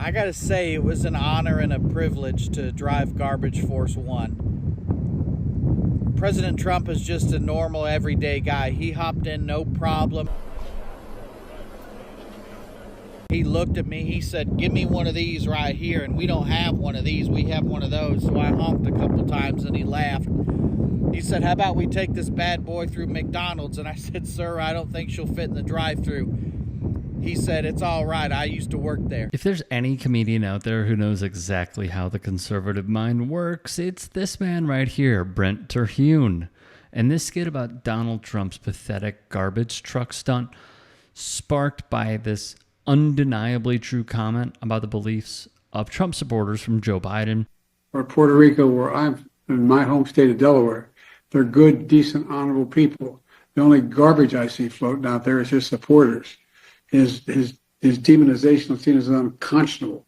I gotta say, it was an honor and a privilege to drive Garbage Force One. President Trump is just a normal, everyday guy. He hopped in, no problem. He looked at me, he said, give me one of these right here, and we don't have one of these, we have one of those. So I honked a couple times and he laughed. He said, how about we take this bad boy through McDonald's? And I said, sir, I don't think she'll fit in the drive-thru. He said, it's all right, I used to work there. If there's any comedian out there who knows exactly how the conservative mind works, it's this man right here, Brent Terhune. And this skit about Donald Trump's pathetic garbage truck stunt, sparked by this undeniably true comment about the beliefs of Trump supporters from Joe Biden. Or Puerto Rico, where I'm in my home state of Delaware, they're good, decent, honorable people. The only garbage I see floating out there is his supporters. His demonization is seen as unconscionable,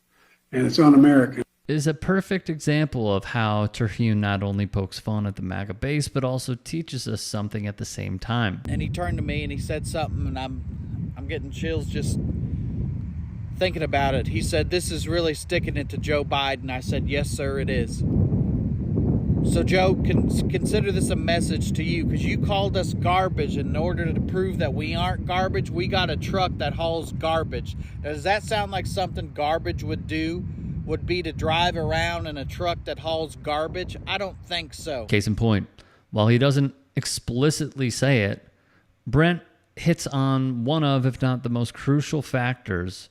and it's un-American. Is a perfect example of how Terhune not only pokes fun at the MAGA base, but also teaches us something at the same time. And he turned to me and he said something, and I'm getting chills just thinking about it. He said, this is really sticking it to Joe Biden. I said, yes, sir, it is. So, Joe, consider this a message to you, because you called us garbage. In order to prove that we aren't garbage, we got a truck that hauls garbage. Now, does that sound like something garbage would do? Would be to drive around in a truck that hauls garbage? I don't think so. Case in point, while he doesn't explicitly say it, Brent hits on one of, if not the most crucial factors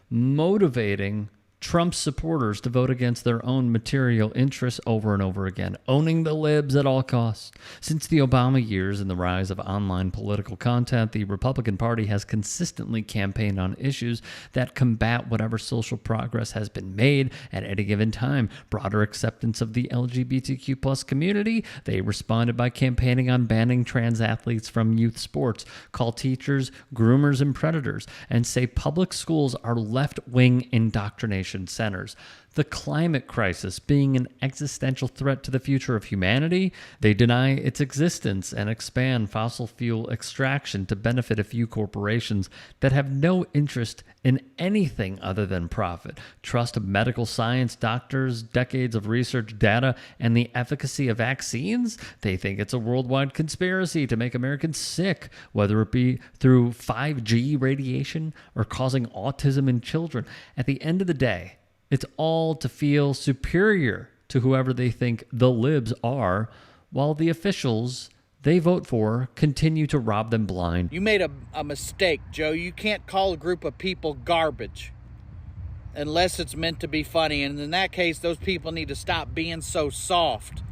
motivating Trump's supporters to vote against their own material interests over and over again, owning the libs at all costs. Since the Obama years and the rise of online political content, the Republican Party has consistently campaigned on issues that combat whatever social progress has been made at any given time. Broader acceptance of the LGBTQ plus community, they responded by campaigning on banning trans athletes from youth sports, call teachers groomers and predators, and say public schools are left-wing indoctrination centers. The climate crisis being an existential threat to the future of humanity, they deny its existence and expand fossil fuel extraction to benefit a few corporations that have no interest in anything other than profit. Trust medical science, doctors, decades of research data, and the efficacy of vaccines? They think it's a worldwide conspiracy to make Americans sick, whether it be through 5G radiation or causing autism in children. At the end of the day, it's all to feel superior to whoever they think the libs are, while the officials they vote for continue to rob them blind. You made a mistake, Joe. You can't call a group of people garbage unless it's meant to be funny. And in that case, those people need to stop being so soft.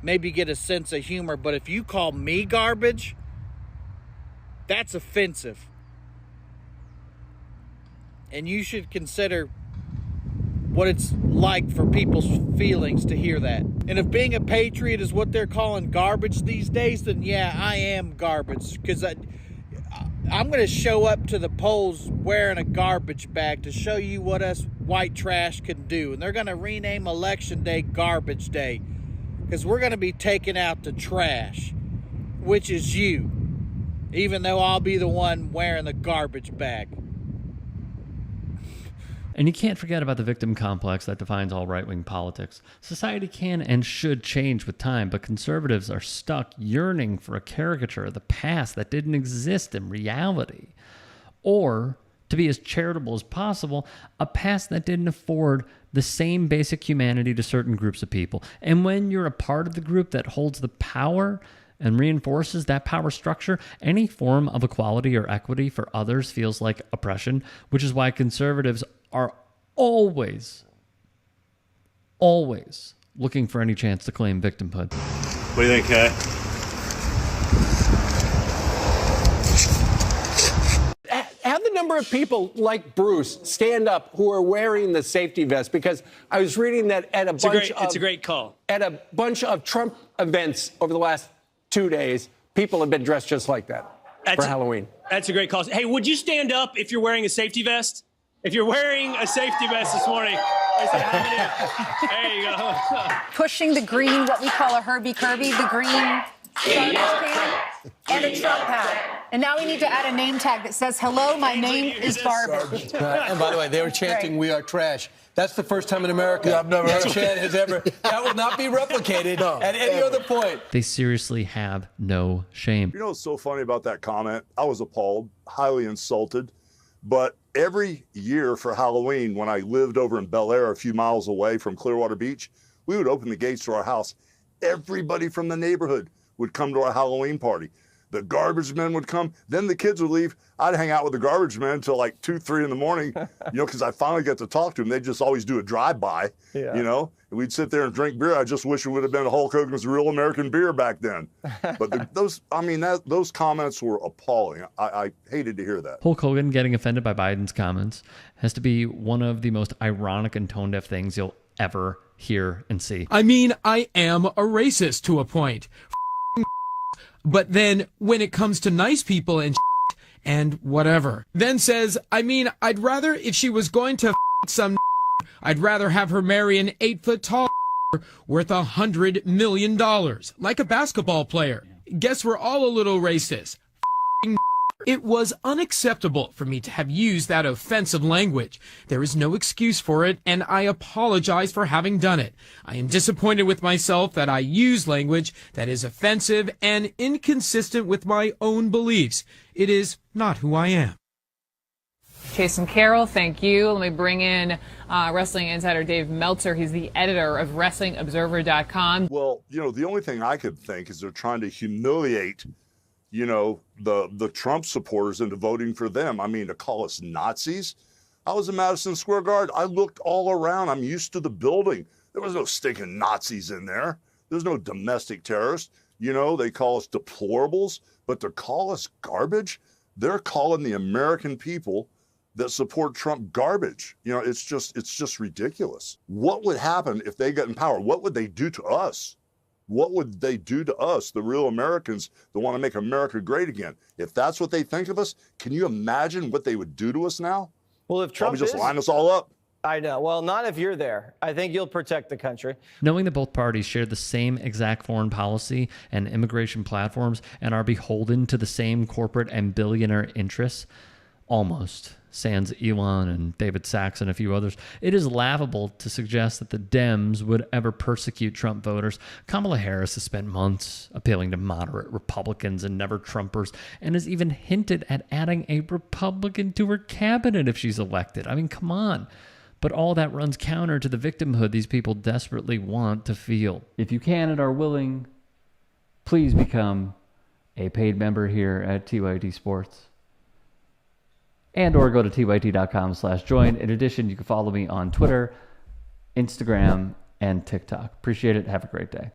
Maybe get a sense of humor. But if you call me garbage, that's offensive. And you should consider what it's like for people's feelings to hear that. And if being a patriot is what they're calling garbage these days, then yeah, I am garbage. Because I'm going to show up to the polls wearing a garbage bag to show you what us white trash can do. And they're going to rename Election Day Garbage Day. Because we're going to be taking out the trash, which is you. Even though I'll be the one wearing the garbage bag. And you can't forget about the victim complex that defines all right-wing politics. Society can and should change with time, but conservatives are stuck yearning for a caricature of the past that didn't exist in reality. Or, to be as charitable as possible, a past that didn't afford the same basic humanity to certain groups of people. And when you're a part of the group that holds the power and reinforces that power structure, any form of equality or equity for others feels like oppression, which is why conservatives are always looking for any chance to claim victimhood. What do you think, Kay? Have the number of people like Bruce stand up who are wearing the safety vest, because I was reading that at a it's a great call. At a bunch of Trump events over the last 2 days, people have been dressed just like that for Halloween. That's a great call. Hey, would you stand up if you're wearing a safety vest? If you're wearing a safety vest this morning, there you go. Pushing the green, what we call a Herbie Kirby, the green garbage can, and a Trump hat. And now we need to add a name tag that says, hello, my name is garbage. And by the way, they were chanting, "We are trash." That's the first time in America Yeah, I've never that heard of chant has ever. That will not be replicated at any other point. They seriously have no shame. You know what's so funny about that comment? I was appalled, highly insulted. But every year for Halloween, when I lived over in Bel Air, a few miles away from Clearwater Beach, we would open the gates to our house. Everybody from the neighborhood would come to our Halloween party. The garbage men would come. Then the kids would leave. I'd hang out with the garbage men until like 2, 3 in the morning, because I finally got to talk to them. They just always do a drive-by, and we'd sit there and drink beer. I just wish it would have been Hulk Hogan's Real American Beer back then. But those comments were appalling. I hated to hear that. Hulk Hogan getting offended by Biden's comments has to be one of the most ironic and tone-deaf things you'll ever hear and see. I mean, I am a racist to a point. But then when it comes to nice people and whatever, then says, I mean, I'd rather, if she was going to some, I'd rather have her marry an 8-foot tall worth $100 million, like a basketball player. Guess we're all a little racist. It was unacceptable for me to have used that offensive language. There is no excuse for it, and I apologize for having done it. I am disappointed with myself that I use language that is offensive and inconsistent with my own beliefs. It is not who I am. Jason Carroll, thank you. Let me bring in wrestling insider Dave Meltzer. He's the editor of WrestlingObserver.com. Well, the only thing I could think is they're trying to humiliate the Trump supporters into voting for them. I mean, to call us Nazis. I was in Madison Square Garden. I looked all around. I'm used to the building. There was no stinking Nazis in there. There's no domestic terrorists. They call us deplorables, but to call us garbage, they're calling the American people that support Trump garbage. It's just ridiculous. What would happen if they got in power? What would they do to us? What would they do to us, the real Americans that want to make America great again? If that's what they think of us, can you imagine what they would do to us now? Well, if Trump Probably just line us all up. I know. Well, not if you're there. I think you'll protect the country. Knowing that both parties share the same exact foreign policy and immigration platforms and are beholden to the same corporate and billionaire interests, almost, sans Elon and David Sachs and a few others, it is laughable to suggest that the Dems would ever persecute Trump voters. Kamala Harris has spent months appealing to moderate Republicans and never Trumpers, and has even hinted at adding a Republican to her cabinet if she's elected. I mean, come on. But all that runs counter to the victimhood these people desperately want to feel. If you can and are willing, please become a paid member here at TYT Sports. And or go to tyt.com/join. In addition, you can follow me on Twitter, Instagram, and TikTok. Appreciate it. Have a great day.